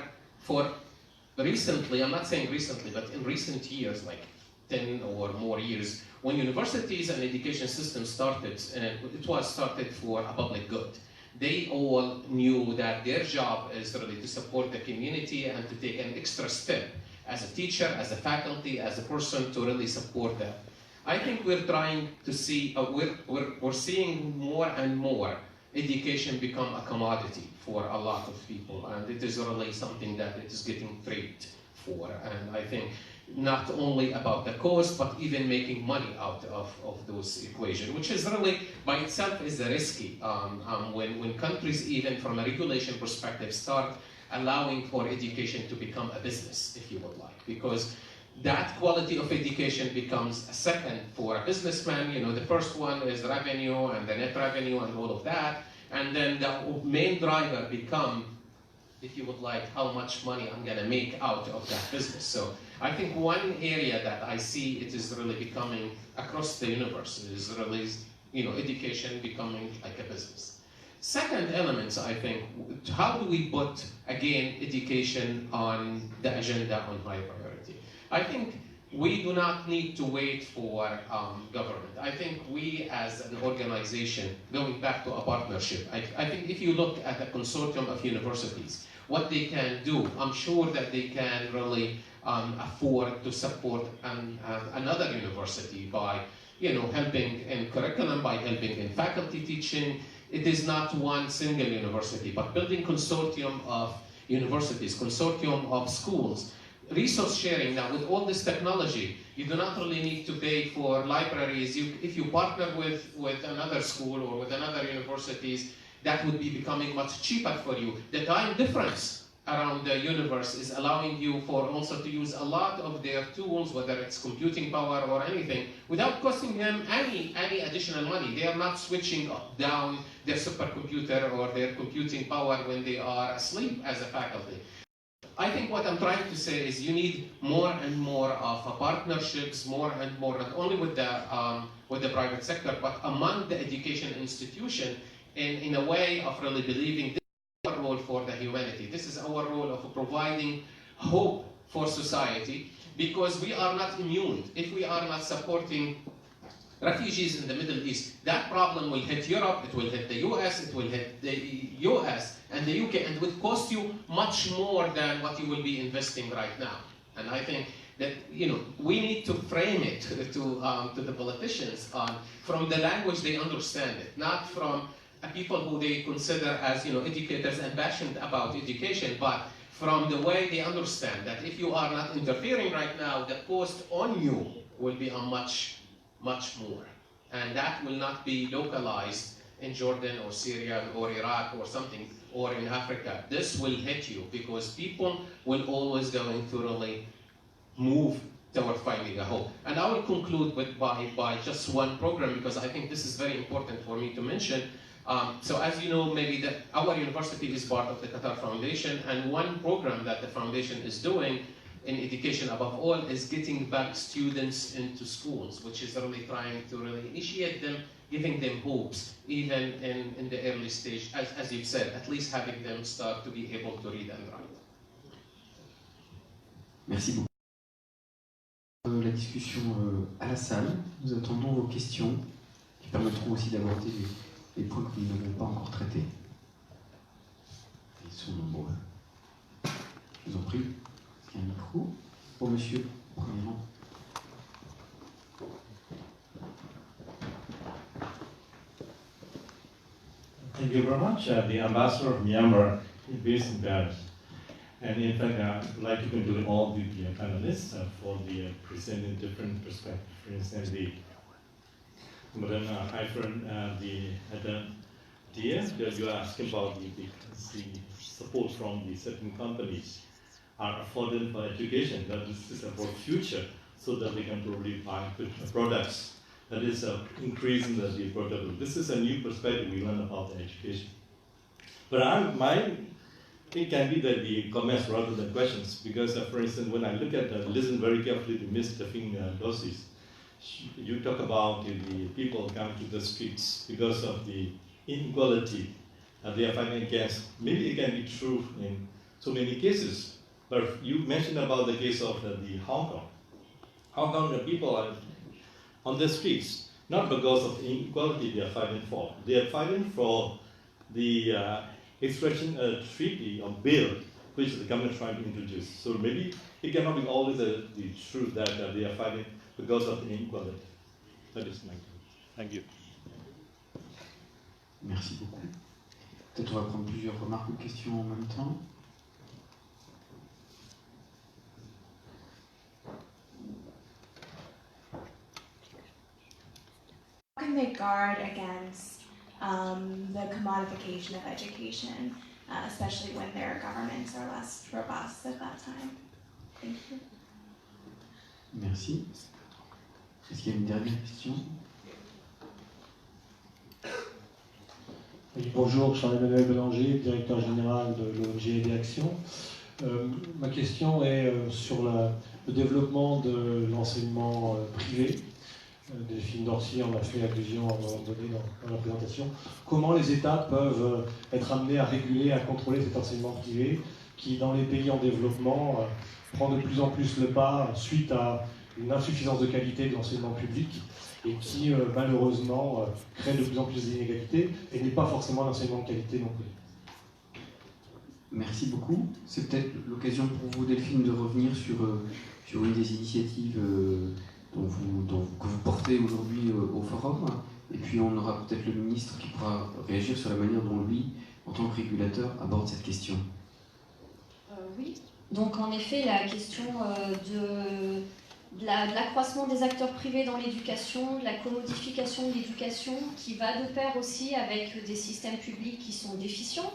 recently, I'm not saying recently, but in recent years, like 10 or more years, when universities and education systems started, it was started for a public good. They all knew that their job is really to support the community and to take an extra step as a teacher, as a faculty, as a person to really support them. I think we're trying to see, we're seeing more and more education become a commodity for a lot of people, and it is really something that it is getting traded for. And I think not only about the cost, but even making money out of those equations, which is really by itself is risky when countries, even from a regulation perspective, start allowing for education to become a business, if you would like, because that quality of education becomes a second for a businessman. You know, the first one is revenue and the net revenue and all of that, and then the main driver become, if you would like, how much money I'm gonna make out of that business. So I think one area that I see it is really becoming across the universe is really, you know, education becoming like a business. Second element, I think, how do we put, again, education on the agenda on high priority? I think we do not need to wait for government. I think we as an organization, going back to a partnership, I think if you look at a consortium of universities, what they can do, I'm sure that they can really afford to support another university by, you know, helping in curriculum, by helping in faculty teaching. It is not one single university, but building consortium of universities, consortium of schools, resource sharing. Now with all this technology, you do not really need to pay for libraries. If you partner with another school or with another universities, that would be becoming much cheaper for you. The time difference around the universe is allowing you for also to use a lot of their tools, whether it's computing power or anything, without costing them any additional money. They are not switching down their supercomputer or their computing power when they are asleep as a faculty. I think what I'm trying to say is you need more and more of partnerships, more and more, not only with the private sector, but among the education institution, in a way of really believing this is our role for the humanity. This is our role of providing hope for society, because we are not immune. If we are not supporting refugees in the Middle East, that problem will hit Europe, it will hit the US, it will hit the US and the UK, and will cost you much more than what you will be investing right now. And I think that we need to frame it to the politicians from the language they understand it, not from people who they consider as educators and passionate about education, but from the way they understand that if you are not interfering right now, the cost on you will be a much more. And that will not be localized in Jordan or Syria or Iraq or something, or in Africa. This will hit you because people will always going to really move toward finding a hope. And I will conclude by just one program, because I think this is very important for me to mention. So as you know, maybe our university is part of the Qatar Foundation, and one program that the foundation is doing in education above all is getting back students into schools, which is really trying to really initiate them, giving them hopes, even in the early stage, as you've said, at least having them start to be able to read and write. Merci beaucoup. La discussion à la salle, nous attendons vos questions qui permettront aussi d'aborder les points que nous n'avons pas encore traités. Ils sont nombreux. Je vous en prie. Est-ce qu'il y a un micro pour monsieur, premièrement? Thank you very much. The ambassador of Myanmar is based in Paris. And in fact, I'd like to conclude all the panelists for the presenting different perspectives. For instance, Madam Hyphen, at the end, you are asking about the support from the certain companies are afforded for education. That this is about future, so that they can probably buy good products. That is increasing the portability. This is a new perspective we learn about the education. But it can be that the comments rather than questions, because for instance, when I look at listen very carefully to Ms. Tafin Dosis, you talk about the people coming to the streets because of the inequality they are fighting against. Maybe it can be true in so many cases, but you mentioned about the case of the Hong Kong. Hong Kong, the people are on the streets, not because of inequality they are fighting for. They are fighting for the extraction treaty or bill which the government is trying to introduce. So maybe it cannot be always the truth that they are fighting because of inequality. That is my view. Thank you. Merci beaucoup. Peut-être on va prendre plusieurs remarques ou questions en même temps. How can they guard against the commodification of education, especially when their governments are less robust at that time? Thank you. Merci. Est-ce qu'il y a une dernière question? Oui, bonjour, Charles-Emmanuel Bélanger, directeur général de l'ONG Aider Action. Ma question est sur le développement de l'enseignement privé. Delphine Dorcy en a fait allusion à un moment donné dans la présentation. Comment les États peuvent être amenés à réguler, à contrôler cet enseignement privé qui, dans les pays en développement, prend de plus en plus le pas suite à une insuffisance de qualité de l'enseignement public et qui, malheureusement, crée de plus en plus d'inégalités et n'est pas forcément l'enseignement de qualité non plus. Merci beaucoup. C'est peut-être l'occasion pour vous, Delphine, de revenir sur une des initiatives que vous portez aujourd'hui au forum. Et puis on aura peut-être le ministre qui pourra réagir sur la manière dont lui, en tant que régulateur, aborde cette question. Oui. Donc en effet, la question de l'accroissement des acteurs privés dans l'éducation, de la commodification de l'éducation, qui va de pair aussi avec des systèmes publics qui sont déficients.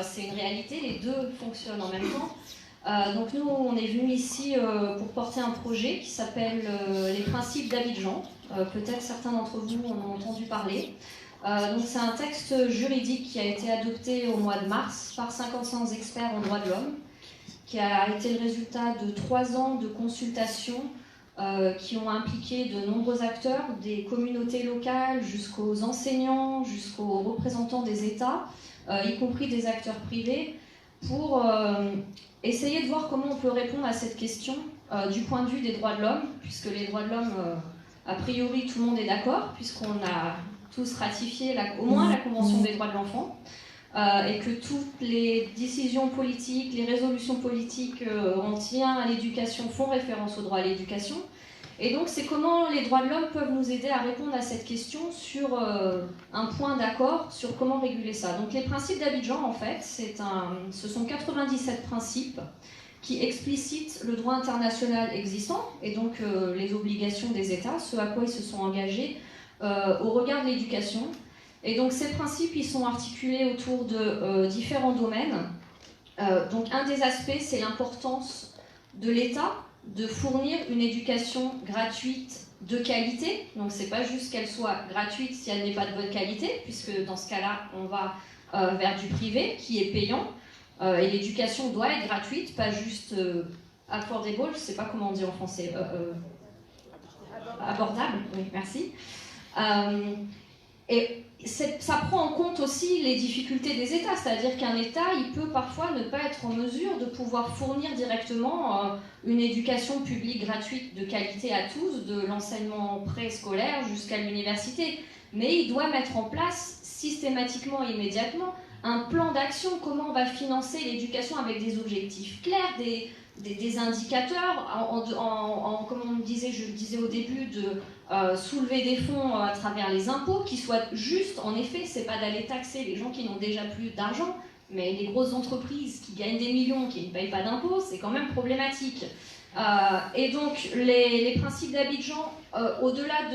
c'est une réalité, les deux fonctionnent en même temps. Donc nous, on est venus ici pour porter un projet qui s'appelle les principes d'Abidjan. Peut-être certains d'entre vous en ont entendu parler. Donc c'est un texte juridique qui a été adopté au mois de mars par 55 experts en droits de l'homme, qui a été le résultat de 3 ans de consultations qui ont impliqué de nombreux acteurs, des communautés locales jusqu'aux enseignants, jusqu'aux représentants des États, y compris des acteurs privés, pour essayer de voir comment on peut répondre à cette question du point de vue des droits de l'homme, puisque les droits de l'homme, a priori, tout le monde est d'accord, puisqu'on a tous ratifié au moins la Convention des droits de l'enfant, et que toutes les décisions politiques, les résolutions politiques en lien à l'éducation font référence au droit à l'éducation. Et donc c'est comment les droits de l'homme peuvent nous aider à répondre à cette question sur un point d'accord sur comment réguler ça. Donc les principes d'Abidjan, en fait, ce sont 97 principes qui explicitent le droit international existant et donc les obligations des États, ce à quoi ils se sont engagés au regard de l'éducation. Et donc ces principes, ils sont articulés autour de différents domaines. Donc un des aspects, c'est l'importance de l'État de fournir une éducation gratuite de qualité. Donc c'est pas juste qu'elle soit gratuite si elle n'est pas de bonne qualité, puisque dans ce cas-là, on va vers du privé qui est payant. Et l'éducation doit être gratuite, pas juste affordable, je sais pas comment on dit en français. Abordable, oui, merci. Et ça prend en compte aussi les difficultés des États, c'est-à-dire qu'un État, il peut parfois ne pas être en mesure de pouvoir fournir directement une éducation publique gratuite de qualité à tous, de l'enseignement préscolaire jusqu'à l'université. Mais il doit mettre en place systématiquement et immédiatement un plan d'action, comment on va financer l'éducation avec des objectifs clairs, des indicateurs, comme je le disais au début, de soulever des fonds à travers les impôts qui soient justes. En effet, c'est pas d'aller taxer les gens qui n'ont déjà plus d'argent, mais les grosses entreprises qui gagnent des millions, qui ne payent pas d'impôts, c'est quand même problématique. Et donc, les principes d'Abidjan, au-delà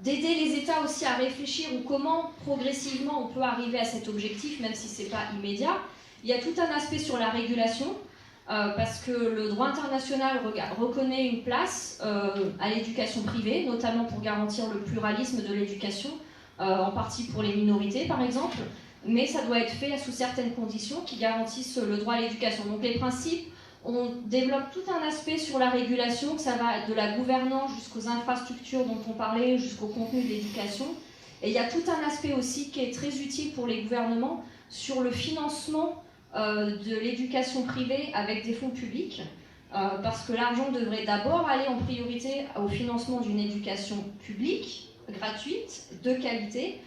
d'aider les États aussi à réfléchir ou comment progressivement on peut arriver à cet objectif, même si c'est pas immédiat, il y a tout un aspect sur la régulation, parce que le droit international reconnaît une place à l'éducation privée, notamment pour garantir le pluralisme de l'éducation, en partie pour les minorités par exemple, mais ça doit être fait sous certaines conditions qui garantissent le droit à l'éducation. Donc les principes, on développe tout un aspect sur la régulation, que ça va de la gouvernance jusqu'aux infrastructures dont on parlait, jusqu'au contenu de l'éducation. Et il y a tout un aspect aussi qui est très utile pour les gouvernements sur le financement de l'éducation privée avec des fonds publics, parce que l'argent devrait d'abord aller en priorité au financement d'une éducation publique, gratuite, de qualité.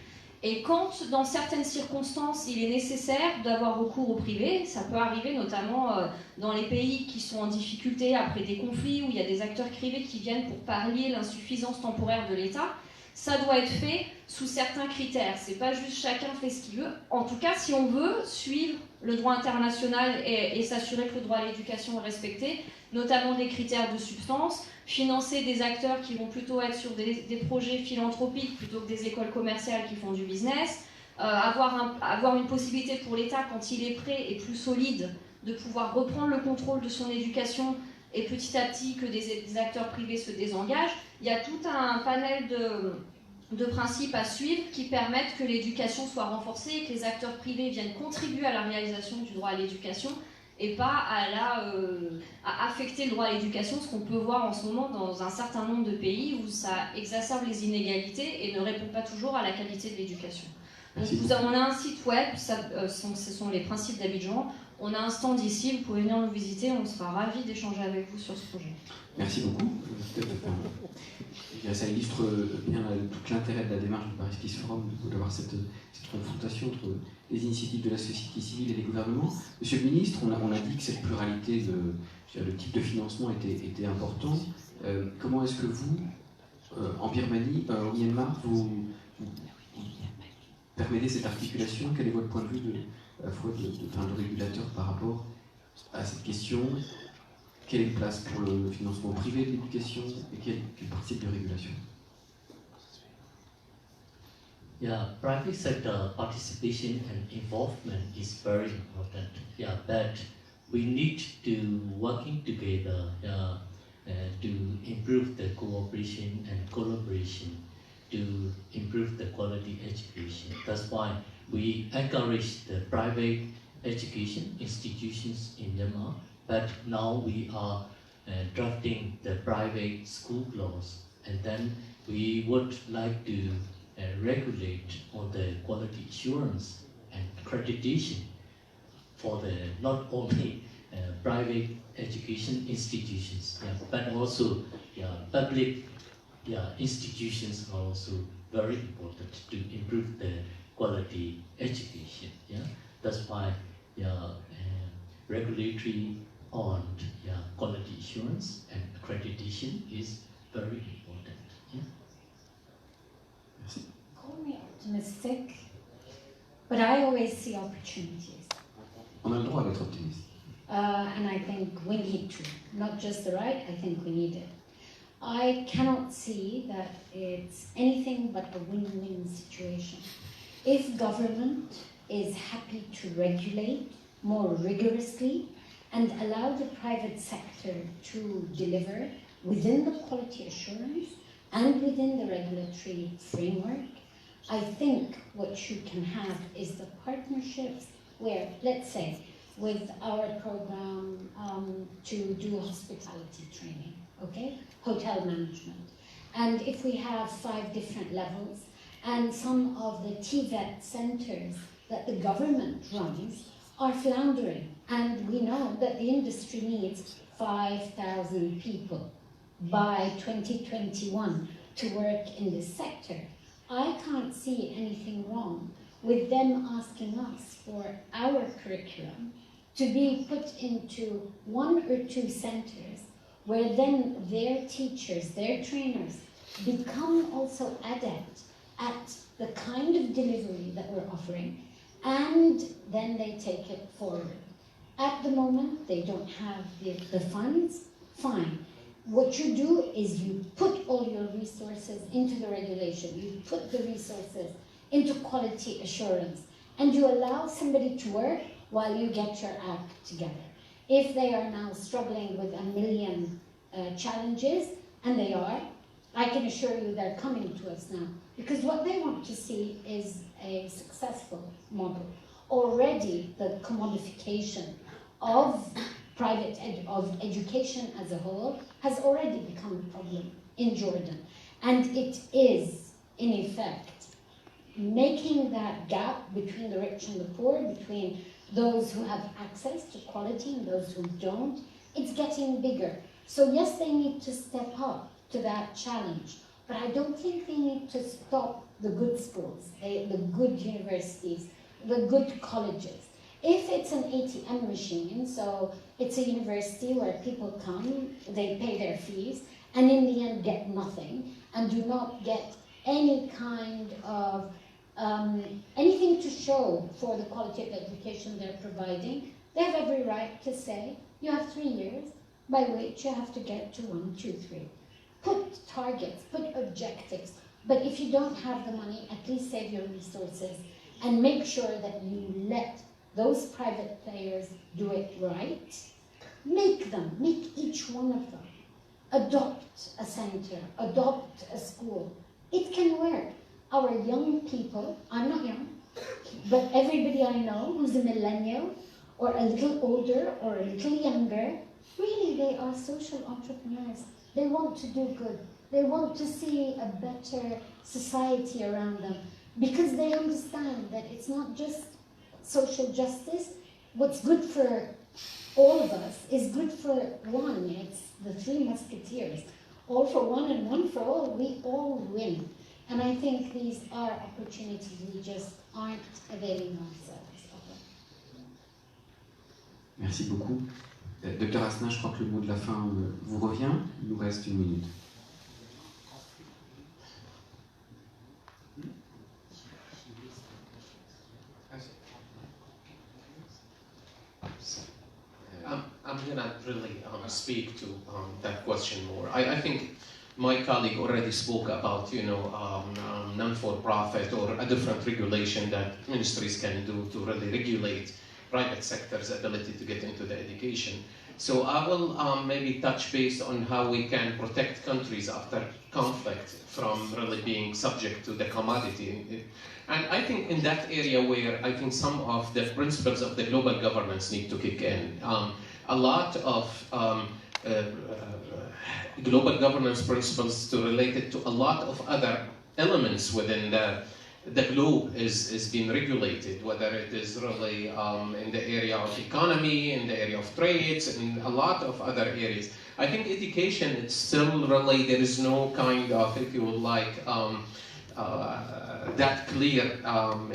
Et quand, dans certaines circonstances, il est nécessaire d'avoir recours au privé, ça peut arriver notamment dans les pays qui sont en difficulté après des conflits, où il y a des acteurs privés qui viennent pour pallier l'insuffisance temporaire de l'État, ça doit être fait sous certains critères. C'est pas juste chacun fait ce qu'il veut. En tout cas, si on veut suivre le droit international et s'assurer que le droit à l'éducation est respecté, notamment des critères de substance, financer des acteurs qui vont plutôt être sur des projets philanthropiques plutôt que des écoles commerciales qui font du business, avoir une possibilité pour l'État, quand il est prêt et plus solide, de pouvoir reprendre le contrôle de son éducation et petit à petit que des acteurs privés se désengagent. Il y a tout un panel de principes à suivre qui permettent que l'éducation soit renforcée et que les acteurs privés viennent contribuer à la réalisation du droit à l'éducation et pas à affecter le droit à l'éducation, ce qu'on peut voir en ce moment dans un certain nombre de pays où ça exacerbe les inégalités et ne répond pas toujours à la qualité de l'éducation. Donc on a un site web, ce sont les principes d'Abidjan, on a un stand ici, vous pouvez venir nous visiter, on sera ravis d'échanger avec vous sur ce projet. Merci beaucoup. Ça illustre bien tout l'intérêt de la démarche du Paris Peace Forum, d'avoir cette confrontation entre les initiatives de la société civile et les gouvernements. Monsieur le ministre, on a dit que cette pluralité de type de financement était important. Comment est-ce que vous, en Birmanie, au Myanmar, vous permettez cette articulation? Quel est votre point de vue à la fois de régulateur par rapport à cette question? Quelle est la place pour le financement privé de l'éducation et quel est le principe de régulation? Yeah, private sector participation and involvement is very important. Yeah, but we need to working together to improve the cooperation and collaboration to improve the quality education. That's why we encourage the private education institutions in Myanmar, but now we are drafting the private school laws, and then we would like to regulate on the quality assurance and accreditation for the not only private education institutions, but also public institutions are also very important to improve the quality education. That's why regulatory on quality assurance and accreditation is very important. Merci. Call me optimistic, but I always see opportunities. On a le droit d'être optimiste. And I think we need to. Not just the right, I think we need it. I cannot see that it's anything but a win-win situation. If government is happy to regulate more rigorously and allow the private sector to deliver within the quality assurance and within the regulatory framework, I think what you can have is the partnerships where, let's say, with our program to do hospitality training, okay? Hotel management. And if we have 5 different levels, and some of the TVET centers that the government runs are floundering, and we know that the industry needs 5,000 people by 2021 to work in this sector. I can't see anything wrong with them asking us for our curriculum to be put into 1 or 2 centers where then their teachers, their trainers, become also adept at the kind of delivery that we're offering, and then they take it forward. At the moment, they don't have the funds, fine. What you do is you put all your resources into the regulation, you put the resources into quality assurance, and you allow somebody to work while you get your act together. If they are now struggling with 1 million challenges, and they are, I can assure you they're coming to us now, because what they want to see is a successful model. Already the commodification of of education as a whole has already become a problem in Jordan. And it is, in effect, making that gap between the rich and the poor, between those who have access to quality and those who don't, it's getting bigger. So yes, they need to step up to that challenge, but I don't think they need to stop the good schools, the good universities, the good colleges. If it's an ATM machine, so it's a university where people come, they pay their fees, and in the end get nothing, and do not get any kind of anything to show for the quality of education they're providing, they have every right to say, you have 3 years by which you have to get to 1, 2, 3. Put targets, put objectives, but if you don't have the money, at least save your resources and make sure that you let those private players do it right. Make each one of them adopt a center, adopt a school. It can work. Our young people, I'm not young, but everybody I know who's a millennial or a little older or a little younger, really they are social entrepreneurs. They want to do good. They want to see a better society around them because they understand that it's not just social justice. What's good for all of us is good for one. It's the 3 musketeers. All for one and one for all. We all win. And I think these are opportunities we just aren't availing ourselves of. Merci beaucoup. Docteur Asna, je crois que le mot de la fin vous revient. Il nous reste 1 minute. I'm going to really speak to that question more. I think my colleague already spoke about, non-for-profit or a different regulation that ministries can do to really regulate private sector's ability to get into the education. So I will maybe touch base on how we can protect countries after conflict from really being subject to the commodity. And I think in that area where I think some of the principles of the global governance need to kick in. A lot of global governance principles to related to a lot of other elements within the globe is being regulated, whether it is really in the area of economy, in the area of trades, and a lot of other areas. I think education, it's still really, there is no kind of, if you would like, that clear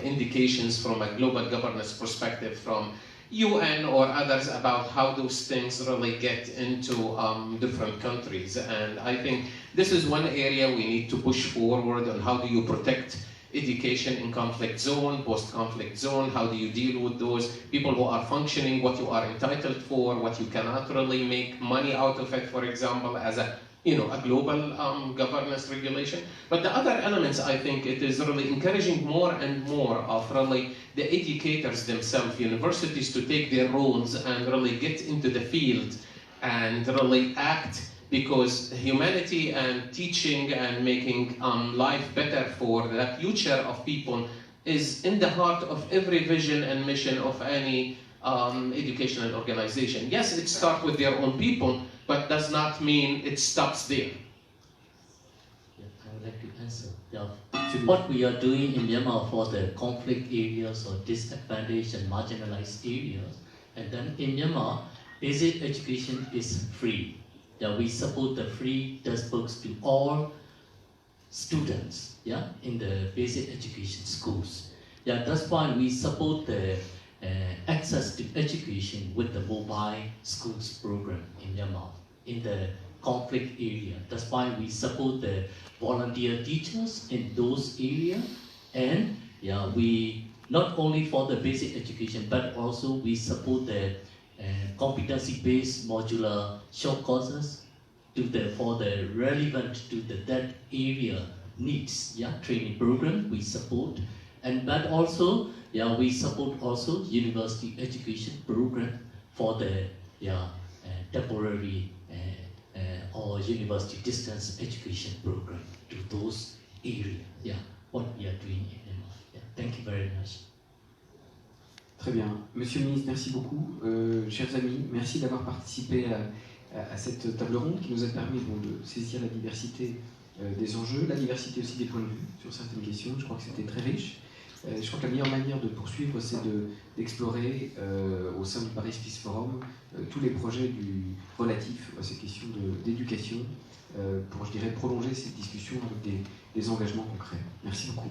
indications from a global governance perspective from UN or others about how those things really get into different countries. And I think this is one area we need to push forward on how do you protect education in conflict zone, post-conflict zone, how do you deal with those people who are functioning, what you are entitled for, what you cannot really make money out of it, for example, as a global governance regulation. But the other elements, I think it is really encouraging more and more of really the educators themselves, universities to take their roles and really get into the field and really act, because humanity and teaching and making life better for the future of people is in the heart of every vision and mission of any educational organization. Yes, it starts with their own people, but does not mean it stops there. Yeah, I would like to answer. Yeah. What we are doing in Myanmar for the conflict areas or disadvantaged and marginalized areas, and then in Myanmar, basic education is free. Yeah, we support the free textbooks to all students, yeah, in the basic education schools. Yeah, that's why we support the access to education with the mobile schools program in Myanmar, in the conflict area. That's why we support the volunteer teachers in those areas. And yeah, we not only for the basic education, but also we support the competency-based modular short courses for the relevant to that area needs. Yeah, training program we support, but also we support also university education program for the temporary or university distance education program to those areas. Yeah, what we are doing in Myanmar. Yeah, thank you very much. Très bien. Monsieur le ministre, merci beaucoup. Chers amis, merci d'avoir participé à cette table ronde qui nous a permis de saisir la diversité des enjeux, la diversité aussi des points de vue sur certaines questions. Je crois que c'était très riche. Je crois que la meilleure manière de poursuivre, c'est d'explorer au sein du Paris Peace Forum tous les projets relatifs à ces questions d'éducation pour, je dirais, prolonger cette discussion avec des engagements concrets. Merci beaucoup.